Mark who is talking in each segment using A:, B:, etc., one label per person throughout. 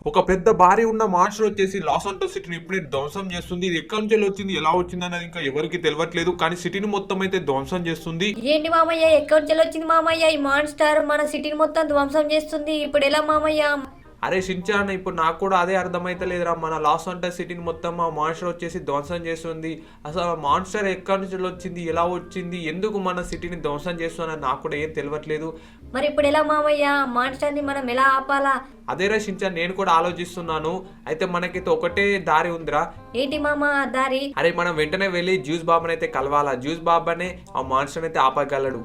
A: ఒక పెద్ద భారీ ఉన్న మాన్స్టర్ వచ్చేసి లాస్ ఆంటోస్ సిటీని ఇప్పుడే ధ్వంసం చేస్తుంది. ఇది ఎక్కడి నుంచి వచ్చింది, ఎలా వచ్చింది అన్నది ఇంకా ఎవరికి తెలియట్లేదు. కానీ సిటీని మొత్తం అయితే ధ్వంసం చేస్తుంది.
B: ఏంటి మామయ్య, ఎక్కడి నుంచి వచ్చింది మామయ్య? ఈ మాన్స్టర్ మన సిటీని మొత్తం ధ్వంసం చేస్తుంది. ఇప్పుడు ఎలా మామయ్య?
A: అరే షించాన్, ఇప్పుడు నాకు కూడా అదే అర్థమైతలేదురా. మన లాస్ ఆంటోస్ సిటీని మొత్తం ఆ మాన్స్టర్ వచ్చేసి ధ్వంసం చేస్తుంది. అసలు ఆ మాన్స్టర్ ఎక్కడి నుంచి వచ్చింది, ఎలా వచ్చింది, ఎందుకు మన సిటీని ధ్వంసం చేస్తుందని నాకు కూడా ఏం తెలియట్లేదు.
B: మరి ఇప్పుడు ఎలా మామయ్య? మాన్స్టర్ ని మనం ఎలా ఆపాలా?
A: అదేరా షించాన్, నేను కూడా ఆలోచిస్తున్నాను. అయితే మనకైతే ఒకటే దారి ఉందిరా.
B: ఏంటి మామ ఆ దారి?
A: అరే మనం వెంటనే వెళ్ళి జ్యూస్ బాబాని అయితే కలవాలా. జ్యూస్ బాబానే ఆ మాన్స్టర్ అయితే ఆపగలడు.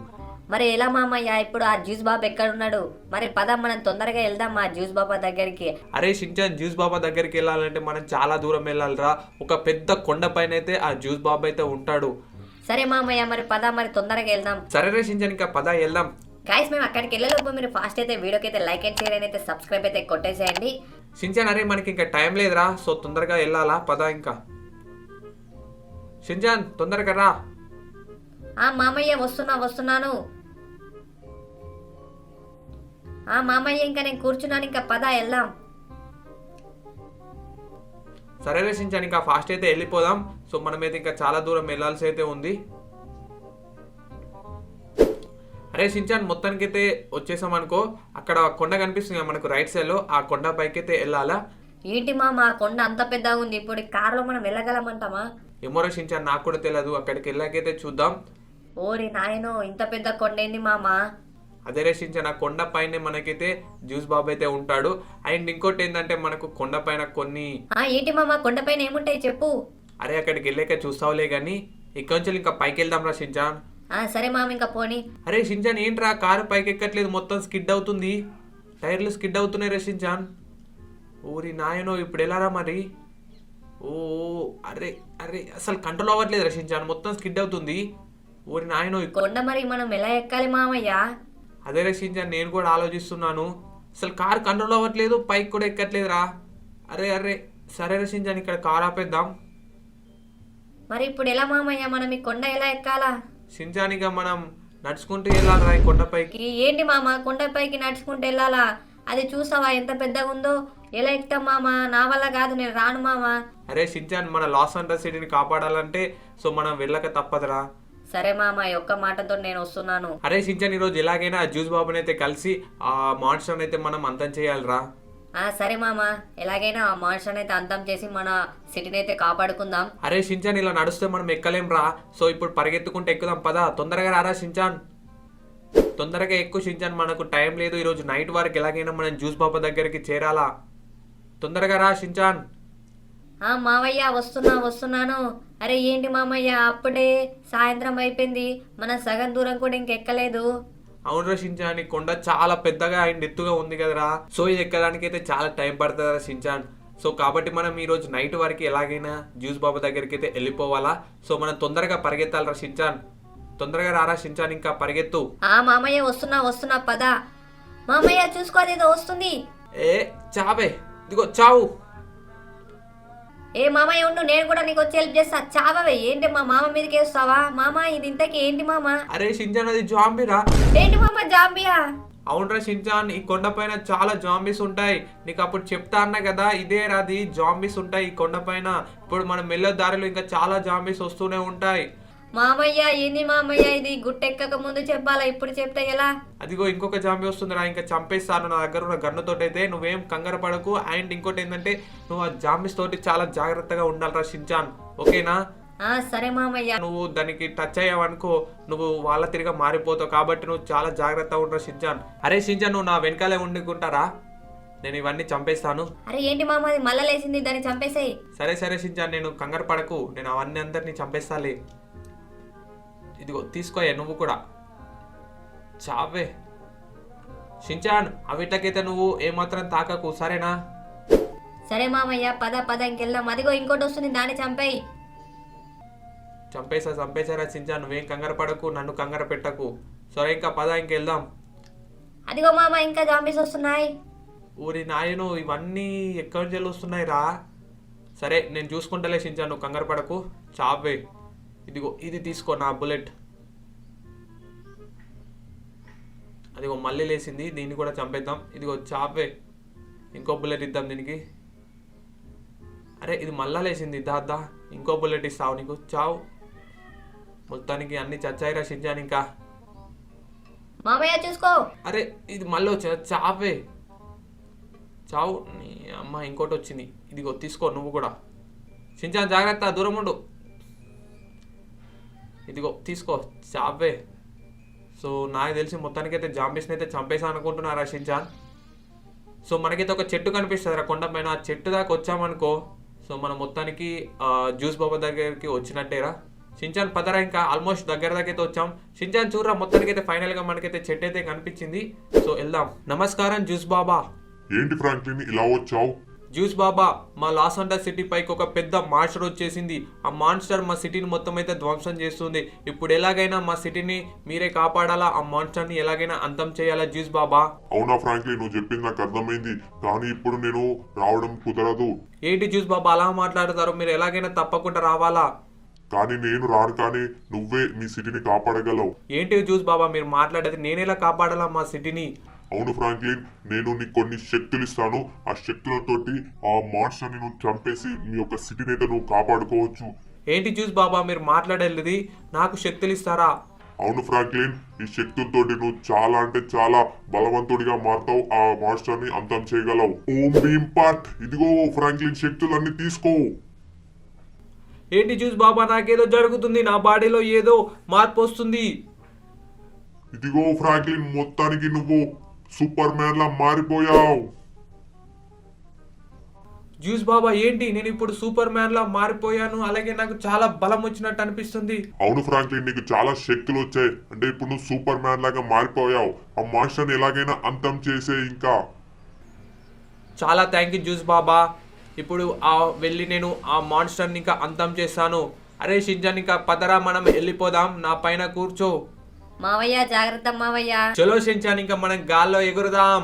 B: మరి ఎలా మామయ్య? ఇప్పుడు ఆ జ్యూస్ బాబు ఎక్కడున్నాడు? మరి పద, మనం తొందరగా వెళ్దాం ఆ జ్యూస్ బాబా దగ్గరికి.
A: అరే షించాన్, జ్యూస్ బాబా దగ్గరికి వెళ్ళాలంటే మనం చాలా దూరం వెళ్ళాలిరా. ఒక పెద్ద కొండ పైన అయితే ఆ జ్యూస్ బాబా అయితే ఉంటాడు.
B: సరే మామయ్య, మరి పద, మరి తొందరగా వెళ్దాం.
A: సరేరే షించాన్, ఇంకా పద వెళ్దాం.
B: గాయస్, మేము అక్కడికి వెళ్ళేలోపు మీరు ఫాస్ట్ అయితే వీడియోకి అయితే లైక్ అండ్ షేర్ అయితే సబ్స్క్రైబ్ అయితే కొట్టేసేయండి.
A: షించాన్, అరే మనకి ఇంకా టైం లేదురా. సో తొందరగా వెళ్ళాలా, పద ఇంకా. షించాన్ తొందరగా రా.
B: ఆ మామయ్య, వస్తున్నాను. ఆ మామయ్య, ఇంకా నేను కూర్చున్నాను, ఇంకా పద వెళ్దాం.
A: సరేరే షించాన్, ఇంకా ఫాస్ట్ అయితే వెళ్ళిపోదాం. సో మనమైతే ఇంకా చాలా దూరం వెళ్ళాల్సి అయితే ఉంది. అరే షించాన్, మొత్తానికి అయితే వచ్చేసాం అనుకో. అక్కడ కొండ కనిపిస్తుంది కదా మనకు రైట్ సైడ్ లో, ఆ కొండ పైకి అయితే వెళ్ళాలా.
B: ఏంటి మామ, ఆ కొండ అంత పెద్దగా ఉంది, ఇప్పుడు కారులో మనం వెళ్ళగలమంటామా?
A: ఏమోరా షించాన్, నాకు కూడా తెలియదు. అక్కడికి వెళ్ళాకైతే చూద్దాం.
B: ఓరి నాయనో, ఇంత పెద్ద కొండ ఏంది మామ?
A: అదే రక్షించిన కొండ పైన మనకైతే జ్యూస్ బాబు అయితే ఉంటాడు. అండ్ ఇంకోటి ఏంటంటే మనకు కొండ పైన కొన్ని
B: ఏంటి మామ, కొండపైన ఏముంటాయి చెప్పు.
A: అరే అక్కడికి వెళ్ళాక చూస్తావులే గానీ ఇక్కడ నుంచి ఇంకా పైకి వెళ్దాం రా షించాన్.
B: సరే మామ, ఇంకా పోనీ.
A: అరే షించాన్, ఏంట్రా కారు పైకి ఎక్కట్లేదు, మొత్తం స్కిడ్ అవుతుంది. టైర్లు స్కిడ్ అవుతున్నాయి రా షించాన్. ఊరి నాయనో, ఇప్పుడు ఎలారా మరి? ఓ అరే అరే, అసలు కంట్రోల్ అవ్వట్లేదు రా షించాన్, మొత్తం స్కిడ్ అవుతుంది. ఊరి నాయనో,
B: కొండ మరి మనం ఎలా ఎక్కాలి మామయ్య?
A: అదే రక్షించాను, నేను కూడా ఆలోచిస్తున్నాను. అసలు కారు కంట్రోల్ అవ్వట్లేదు, పైకి కూడా ఎక్కట్లేదురా. అరే అరే, సరే రక్షించాను, ఇక్కడ కారు ఆపేద్దాం.
B: మరి ఇప్పుడు ఎలా మామయ్య, మనం ఈ కొండ ఎలా ఎక్కాలా?
A: షించానిగా మనం నడుచుకుంటూ వెళ్ళాలిరా ఈ కొండపైకి.
B: ఏంటి మామ, కొండపైకి నడుచుకుంటూ వెళ్ళాలా? అది చూసావా ఎంత పెద్దగా ఉందో? ఎలా ఎక్కుతాం మామ? నా వల్ల కాదు, నేను రాను మామ.
A: అరే షించాన్, మన లాస్ ఏంజలస్ సిటీని కాపాడాలంటే సో మనం వెళ్ళక తప్పదురా.
B: సరే మామ, ఈ ఒక్క మాటతో నేను వస్తున్నాను.
A: అరే షించాన్, ఈరోజు ఎలాగైనా ఆ జ్యూస్ బాబుని అయితే కలిసి ఆ మాన్స్టర్ అయితే మనం అంతం చేయాలిరా.
B: సరే మామ, ఎలాగైనా ఆ మాన్స్టర్ అయితే అంతం చేసి మన సిటీని అయితే కాపాడుకుందాం.
A: అరే షించాన్, ఇలా నడుస్తే మనం ఎక్కలేం రా. సో ఇప్పుడు పరిగెత్తుకుంటే ఎక్కుదాం, పదా. తొందరగా రారా షించాన్, తొందరగా ఎక్కువ షించాన్, మనకు టైం లేదు. ఈరోజు నైట్ వరకు ఎలాగైనా మనం జ్యూస్ బాబా దగ్గరికి చేరాలా. తొందరగా రా షించాన్.
B: మామయ్య, వస్తున్నాను. అరే ఏంటి మామయ్య, అప్పుడే సాయంత్రం అయిపోయింది, మన సగం దూరం కూడా ఇంకెక్కలేదు.
A: అవునురా షించాన్, ఈ కొండ చాలా పెద్దగా అండ్ ఎత్తుగా ఉంది కదరా. సో ఇది ఎక్కడానికి అయితే చాలా టైం పడుతుందా షించాన్. సో కాబట్టి మనం ఈ రోజు నైట్ వరకు ఎలాగైనా జ్యూస్ బాబా దగ్గరికి అయితే వెళ్ళిపోవాలా. సో మనం తొందరగా పరిగెత్తాలరా షించాన్. తొందరగా రారా షించాన్, ఇంకా పరిగెత్తు.
B: మామయ్య, వస్తున్నా పద. మామయ్య చూసుకోవాలి, ఏదో వస్తుంది.
A: ఏ చావే, ఇదిగో చావు.
B: మామయ్య ఉండు, నేను కూడా నీకు వచ్చి హెల్ప్ చేస్తా. చావవే. ఏంటి మా మామ మీదకి వేస్తావా? మామ, ఇది ఇంతకి ఏంటి మామ?
A: అరే షించాన్, అది జాంబీరా.
B: ఏంటి మామ, జాంబియా?
A: అవునరా షించాన్, ఈ కొండ పైన చాలా జాంబీస్ ఉంటాయి. నీకు అప్పుడు చెప్తా అన్నా కదా, ఇదే రాది జాంబీస్ ఉంటాయి ఈ కొండ పైన. ఇప్పుడు మనం మెల్ల దారిలో ఇంకా చాలా జాంబీస్ వస్తూనే ఉంటాయి.
B: మామయ్య, ఏంది మామయ్య ఇది? గుట్టెక్కక ముందు చెప్పాలా, ఇప్పుడు చెప్తే ఎలా?
A: అదిగో ఇంకొక జాంబీ వస్తుందిరా, ఇంకా చంపేస్తాను. నా దగ్గర ఉన్న గన్నుతోటి అయితే నువ్వేం కంగారు పడకు. అండ్ ఇంకోటి ఏంటంటే నువ్వు ఆ జాంబీస్ తోటి చాలా జాగ్రత్తగా ఉండాలిరా షించాన్, ఓకేనా?
B: సరే మామయ్య.
A: నువ్వు దానికి టచ్ అయ్యావనుకో, నువ్వు వాళ్ళ తిరిగా మారిపోతావు. కాబట్టి నువ్వు చాలా జాగ్రత్తగా ఉండరా షించాన్. అరే షించాన్, నువ్వు నా వెనకాలే ఉండుకుంటారా, నేను ఇవన్నీ చంపేస్తాను.
B: అరే ఏంటి మామ, అది మళ్ళా లేసింది, దాన్ని చంపేసాయి.
A: సరే షించాన్, నేను కంగారు పడకు, నేను అవన్నీ అందరినీ చంపేస్తాలే. ఇదిగో తీసుకోయా, నువ్వు కూడా చావే. షించాన్, అవిటకైతే నువ్వు ఏమాత్రం తాకకు, సరేనా?
B: సరే మామయ్య, పద ఇంకెళ్దాం. అదిగో ఇంకోటి వస్తుంది, దాన్ని చంపేయి.
A: చంపేశారా షించాన్, నువ్వేం కంగారు పడకు, నన్ను కంగారు పెట్టకు. సరే ఇంకా పద, ఇంకెళ్దాం.
B: అదిగో మామ, ఇంకా జాంబీస్ వస్తున్నాయి.
A: ఊరి నాయను, ఇవన్నీ ఎక్కడి నుంచి వస్తున్నాయి రా. సరే నేను చూసుకుంటలే షించాన్, నువ్వు కంగారు పడకు, చావే. ఇదిగో ఇది తీసుకో, నా బుల్లెట్. అదిగో మళ్ళీ లేసింది, దీన్ని కూడా చంపేద్దాం. ఇదిగో చావే. ఇంకో బుల్లెట్ ఇద్దాం దీనికి. అరే ఇది మళ్ళా లేచింది. దాదా ఇంకో బుల్లెట్ ఇస్తావు నీకు, చావు. మొత్తానికి అన్ని చచ్చాయిరా షించాన్. ఇంకా
B: మామయ్య చూసుకో.
A: అరే ఇది మళ్ళీ వచ్చిన, చావే చావు. నీ అమ్మ ఇంకోటి వచ్చింది. ఇదిగో తీసుకో నువ్వు కూడా. షించాన్ జాగ్రత్త, దూరం ఉండు. ఇదిగో తీసుకో, చావే. సో నాకు తెలిసి మొత్తానికైతే జాంబీస్ని అయితే చంపేసా అనుకుంటున్నారా షించాన్. సో మనకైతే ఒక చెట్టు కనిపిస్తుంది రా కొండ పైన. ఆ చెట్టు దాకా వచ్చామనుకో, సో మనం మొత్తానికి జ్యూస్ బాబా దగ్గరికి వచ్చినట్టేరా. షించాన్ పదరా, ఇంకా ఆల్మోస్ట్ దగ్గర అయితే వచ్చాం. షించాన్ చూడరా, మొత్తానికైతే ఫైనల్గా మనకైతే చెట్టు అయితే కనిపించింది. సో వెళ్దాం. నమస్కారం జ్యూస్ బాబా.
C: ఏంటి ఫ్రాంక్లిన్ ఇలా వచ్చావు?
A: జ్యూస్ బాబా, మా లాస్ ఏంజెల్స్ సిటీ పైకి ఒక పెద్ద మాన్స్టర్ వచ్చేసింది. ఆ మాన్స్టర్ మా సిటీని మొత్తం అయితే ధ్వంసం చేస్తుంది. ఇప్పుడు ఎలాగైనా మా సిటీని మీరే కాపాడాలా, ఆ మాన్స్టర్ని ఎలాగైనా అంతం చేయాలా జ్యూస్ బాబా.
C: అవునా ఫ్రాంక్లిన్, నువ్వు చెప్పింది నాకు అర్థమైంది, కానీ ఇప్పుడు నేను రావడం కుదరదు.
A: ఏంటి జ్యూస్ బాబా అలా మాట్లాడతారు? మీరు ఎలాగైనా తప్పకుండా రావాలా.
C: కానీ నేను రాను, కానీ నువ్వే మీ సిటీని కాపాడగలవు.
A: ఏంటి జ్యూస్ బాబా మీరు మాట్లాడేది? నేనెలా కాపాడాలా మా సిటీని?
C: అవును ఫ్రాంక్లిన్, నేను నీకు కొన్ని శక్తులు ఇస్తాను. ఆ శక్తులతోటి ఆ మాన్స్టర్ని నువ్వు చంపేసి మీ యొక్క సిటీని అయితే నువ్వు కాపాడుకోవచ్చు.
A: ఏంటి జ్యూస్ బాబా మీరు మాట్లాడేది? నాకు శక్తులు ఇస్తారా?
C: అవును ఫ్రాంక్లిన్, ఈ శక్తులతోటి నువ్వు చాలా అంటే చాలా బలవంతుడిగా మారుతావు. ఆ మాన్స్టర్ని అంతం చేయగలవు. ఓం భీమ్ పాట్. ఇదిగో ఫ్రాంక్లిన్, శక్తులన్నీ తీసుకో.
A: ఏంటి జ్యూస్ బాబా నాకేదో జరుగుతుంది, నా బాడీలో ఏదో మార్పు వస్తుంది.
C: ఇదిగో ఫ్రాంక్లిన్, మొత్తానికి నువ్వు సూపర్ మ్యాన్ లా మారిపోయావు.
A: జ్యూస్ బాబా ఏంటి, నేను ఇప్పుడు సూపర్ మ్యాన్ లా మారిపోయాను, అలాగే నాకు చాలా బలం వచ్చినట్టు అనిపిస్తుంది.
C: అవును ఫ్రాంక్లిన్, నీకు చాలా శక్తులు వచ్చాయి. అంటే ఇప్పుడు నువ్వు సూపర్ మ్యాన్ లాగా మారిపోయావు. ఆ మాన్స్టర్ని ఎలాగైనా అంతం చేసే. ఇంకా
A: చాలా థ్యాంక్ యూ జ్యూస్ బాబా. ఇప్పుడు వెళ్ళి నేను ఆ మాన్స్టర్ని ఇంకా అంతం చేస్తాను. అరే షించాన్, ఇంకా పదరా మనం వెళ్ళిపోదాం. నా పైన కూర్చో.
B: మావయ్య జాగ్రత్త మావయ్య.
A: చలో షించాన్, ఇంకా మనం గాల్లో ఎగురుదాం.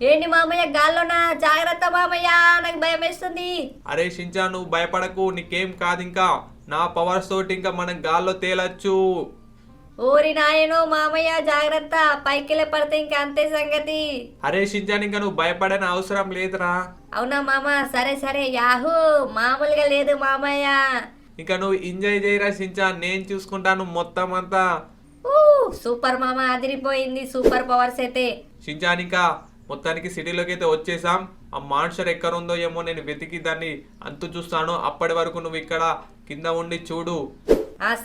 B: ఏంటి మామయ్య గాల్లోనా? జాగ్రత్త మామయ్య, నాకు భయం వేస్తుంది.
A: అరే షించాన్ నువ్వు భయపడకు, నీకేం కాదు. ఇంకా నా పవర్స్ తోటి ఇంకా మనం గాల్లో తేలచ్చు.
B: ఊరి నాయను మామయ్య జాగ్రత్త, పైకి పడితే ఇంకా అంతే సంగతి.
A: అరే షించాన్, ఇంకా నువ్వు భయపడని అవసరం లేదురా.
B: అవునా మామ? సరే సరే, యాహూ, మామూలుగా లేదు మామయ్య.
A: ఇంకా నువ్వు ఎంజాయ్ చేయరా షించాన్, నేను చూసుకుంటాను మొత్తం అంతా.
B: సూపర్ మామ, అదిరిపోయింది సూపర్ పవర్స్ అయితే.
A: షించాన్ ఇంకా మొత్తానికి సిటీలోకి అయితే వచ్చేసాం. ఆ మాన్స్టర్ ఎక్కడ ఉందో ఏమో నేను వెతికి దాన్ని అంతు చూస్తాను. అప్పటి వరకు నువ్వు ఇక్కడ కింద ఉండి చూడు.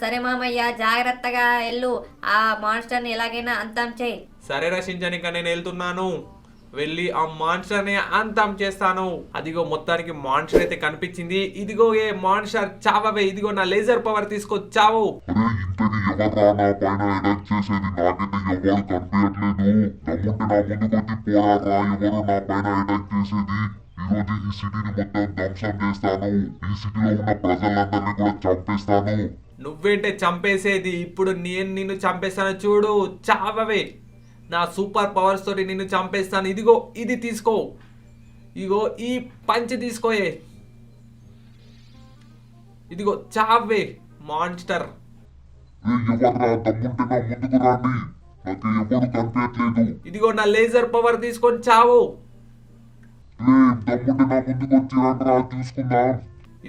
B: సరే మామయ్య, జాగ్రత్తగా వెళ్ళు. ఆ మాన్స్టర్ని ఎలాగైనా అంతం చేయి.
A: సరేరా షించాన్, ఇంకా నేను వెళ్తున్నాను. వెళ్ళి ఆ మాన్స్టర్ని అంతం చేస్తాను. అదిగో మొత్తానికి మాన్స్టర్ అయితే కనిపించింది. ఇదిగో ఏ మాన్స్టర్ చావవే. ఇదిగో నా లేజర్ పవర్ తీసుకో, చావు.
C: ఎవర్రా నా పైన అటాక్ చేసేది? నాకైతే ఎవరు కనిపించట్లేదు. దమ్ముంటే నా ముందుకొచ్చి పోరారా. ఎవరు నా పైన అటాక్ చేసేది? ఈరోజు ఈ సిటీని మొత్తం ధ్వంసం చేస్తాను. ఈ సిటీలో ఉన్న ప్రజలందరినీ కూడా చంపేస్తాను.
A: నువ్వేంటే చంపేసేది? ఇప్పుడు నేను నిన్ను చంపేస్తాను చూడు, చావవే. నా సూపర్ పవర్స్ తోటి నిన్ను చంపేస్తాను. ఇదిగో ఇది తీసుకో. ఇదిగో ఈ పంచ్ తీసుకోయే. ఇదిగో చావే మాన్స్టర్.
C: ఎవర్రా, దమ్ముంటే నా ముందుకు రండి. నాకు ఎవరు కనిపించట్లేదు.
A: ఇదిగో నా లేజర్ పవర్ తీసుకొని చావు.
C: దమ్ముంటే నా ముందుకు వచ్చి రండిరా, చూసుకుందాం.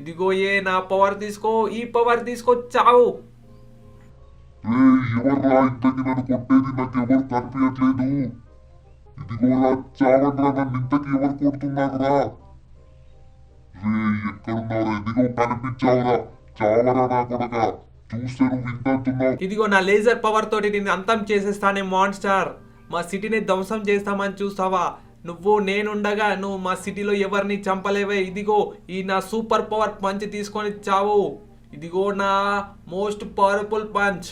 A: ఇదిగో ఏ నా పవర్ తీసుకో, ఈ పవర్ తీసుకో, చావు.
C: ఎవర్రా ఇంతకి నన్ను కొట్టేది? నాకు ఎవరు కనిపించట్లేదు. ఇదిగోరా, చావండ్రా, నన్ను ఇంతకి ఎవరు కొడుతున్నారా? ఎక్కడున్నారా? ఇదిగో కనిపించావురా, చావరా నా కొడక. చూస్తే నువ్వు ఇంతున్నావు.
A: ఇదిగో నా లేజర్ పవర్ తోటి నిన్ను అంతం చేసేస్తానే మాన్స్టర్. మా సిటీని ధ్వంసం చేస్తామని చూస్తావా? నువ్వు నేనుండగా నువ్వు మా సిటీలో ఎవరిని చంపలేవే. ఇదిగో ఈ నా సూపర్ పవర్ పంచ్ తీసుకొని చావు. ఇదిగో నా మోస్ట్ పవర్ఫుల్ పంచ్.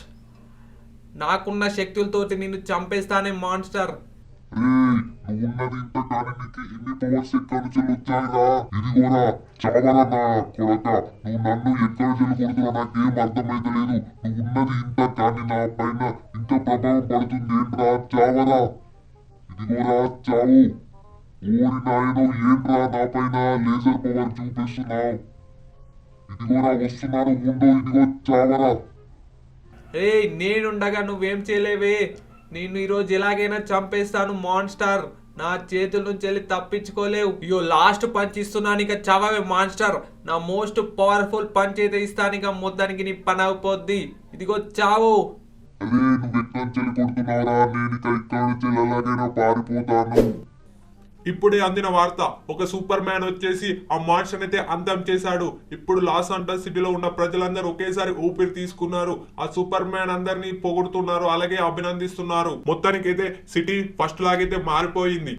A: నాకున్న శక్తులతోటి నిన్ను చంపేస్తానే మాన్స్టర్.
C: నువ్వున్నది ఇంత, కానీ నీకు ఇన్ని పవర్స్ ఎక్కడి నుంచి వచ్చాయిరా? ఇదిగోరా, చావరా నా కొడక. నువ్వు నన్ను ఎక్కడి నుంచి కొడుతున్నా నాకేం అర్థమైతలేదు. నువ్వున్నది ఇంత, కానీ నా పైన ఇంత ప్రభావం పడుతుంది ఏంట్రా? చావరా. ఇదిగోరా, చావు. ఓరి నాయనో, ఏంట్రా నా పైన లేజర్ పవర్ చూపిస్తున్నావు? ఇదిగోరా వస్తున్నాను, ఉండు. ఇదిగో చావరా.
A: నేనుండగా నువ్వేం చేయలేవే. నేను ఈరోజు ఎలాగైనా చంపేస్తాను మాన్స్టర్. నా చేతుల నుంచి వెళ్ళి తప్పించుకోలేవు. ఇయో లాస్ట్ పంచ్ ఇస్తున్నాను, ఇక చవవే మాన్స్టర్. నా మోస్ట్ పవర్ఫుల్ పంచ్ అయితే ఇస్తాను, ఇక మొత్తానికి నీ పని అయిపోద్ది. ఇదిగో చావు.
C: అరే నువ్వు ఎక్కడి నుంచి కొడుతున్నావురా? నేను ఇక ఇక్కడి నుంచి ఎలాగైనా పారిపోతాను.
D: ఇప్పుడే అందిన వార్త, ఒక సూపర్ మ్యాన్ వచ్చేసి ఆ మాన్స్టర్ అయితే అంతం చేశాడు. ఇప్పుడు లాస్ ఏంజెల్స్ సిటీలో ఉన్న ప్రజలందరూ ఒకేసారి ఊపిరి తీసుకున్నారు. ఆ సూపర్ మ్యాన్ అందరినీ పొగుడుతున్నారు, అలాగే అభినందిస్తున్నారు. మొత్తానికైతే సిటీ ఫస్ట్ లాగైతే మారిపోయింది.